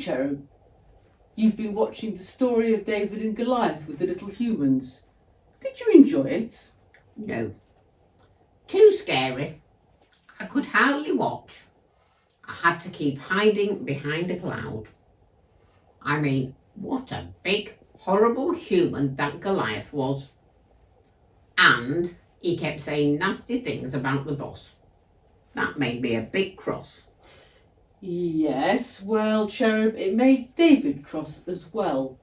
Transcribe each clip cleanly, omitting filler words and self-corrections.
Cherub. You've been watching the story of David and Goliath with the little humans. Did you enjoy it? No. Too scary. I could hardly watch. I had to keep hiding behind a cloud. I mean, what a big, horrible human that Goliath was. And he kept saying nasty things about the boss. That made me a bit cross. Yes, well, Cherub, it made David cross as well.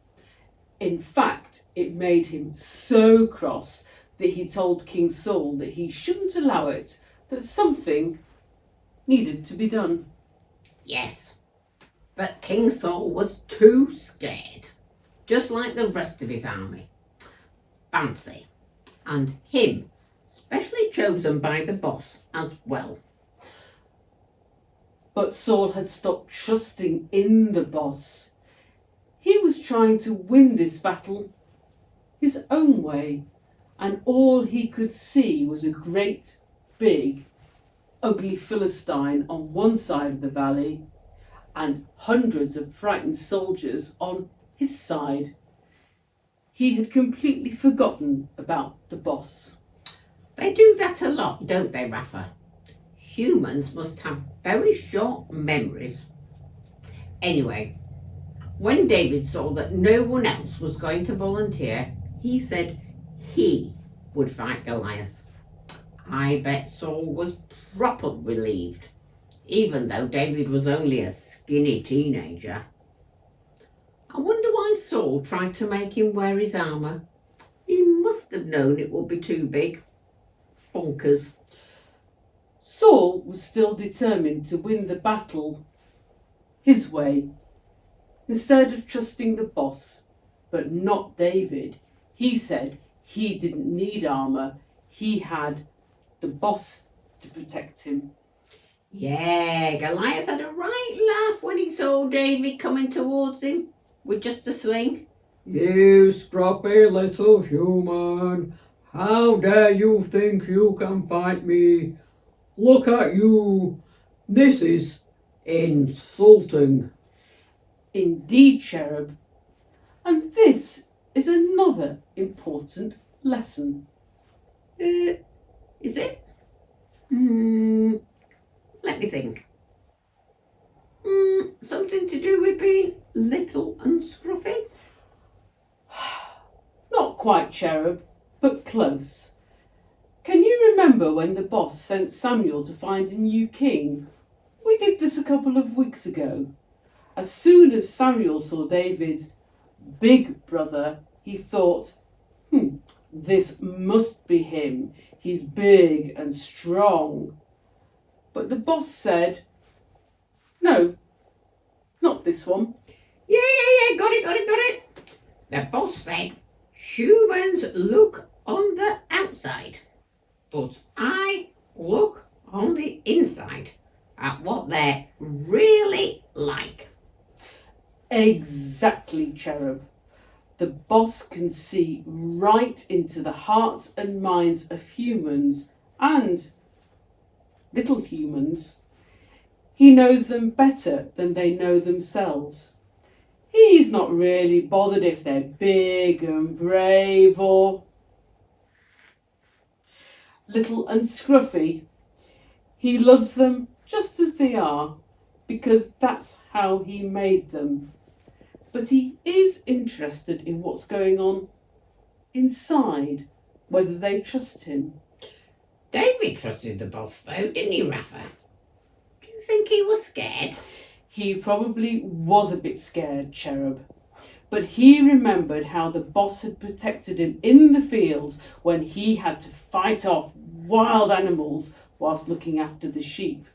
In fact, it made him so cross that he told King Saul that he shouldn't allow it, that something needed to be done. Yes, but King Saul was too scared, just like the rest of his army. Fancy, and him, specially chosen by the boss as well. But Saul had stopped trusting in the boss. He was trying to win this battle his own way, and all he could see was a great, big, ugly Philistine on one side of the valley and hundreds of frightened soldiers on his side. He had completely forgotten about the boss. They do that a lot, don't they, Rafa? Humans must have very short memories. Anyway, when David saw that no one else was going to volunteer, he said he would fight Goliath. I bet Saul was proper relieved, even though David was only a skinny teenager. I wonder why Saul tried to make him wear his armour. He must have known it would be too big. Bonkers. Saul was still determined to win the battle his way. Instead of trusting the boss, but not David, he said he didn't need armour. He had the boss to protect him. Yeah, Goliath had a right laugh when he saw David coming towards him with just a sling. You scruffy little human, how dare you think you can fight me? Look at you, this is insulting. Indeed, Cherub. And this is another important lesson. Is it? Let me think. Something to do with being little and scruffy? Not quite, Cherub, but close. Can you remember when the boss sent Samuel to find a new king? We did this a couple of weeks ago. As soon as Samuel saw David's big brother, he thought, this must be him. He's big and strong. But the boss said, no, not this one. Yeah, got it. The boss said, humans look on the outside, but I look on the inside at what they're really like. Exactly, Cherub. The boss can see right into the hearts and minds of humans and little humans. He knows them better than they know themselves. He's not really bothered if they're big and brave or little and scruffy. He loves them just as they are, because that's how he made them. But he is interested in what's going on inside, whether they trust him. David trusted the boss though, didn't he, Rafa? Do you think he was scared? He probably was a bit scared, Cherub. But he remembered how the boss had protected him in the fields when he had to fight off wild animals whilst looking after the sheep.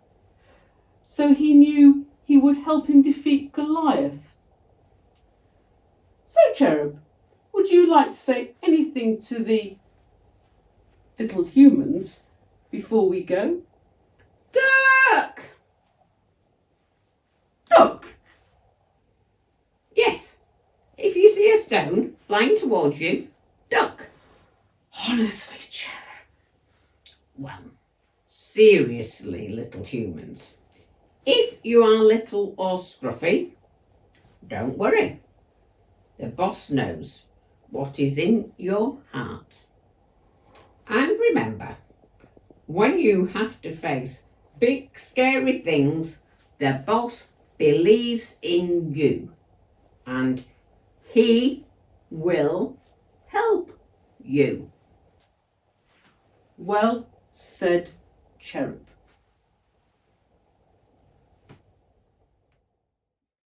So he knew he would help him defeat Goliath. So, Cherub, would you like to say anything to the little humans before we go? Duck! Duck! Yes. If you see a stone flying towards you, duck. Honestly, Cherub. Well, seriously, little humans. If you are little or scruffy, Don't worry. The boss knows what is in your heart. And remember, when you have to face big scary things, the boss believes in you and he will help you. Well said, Cherub.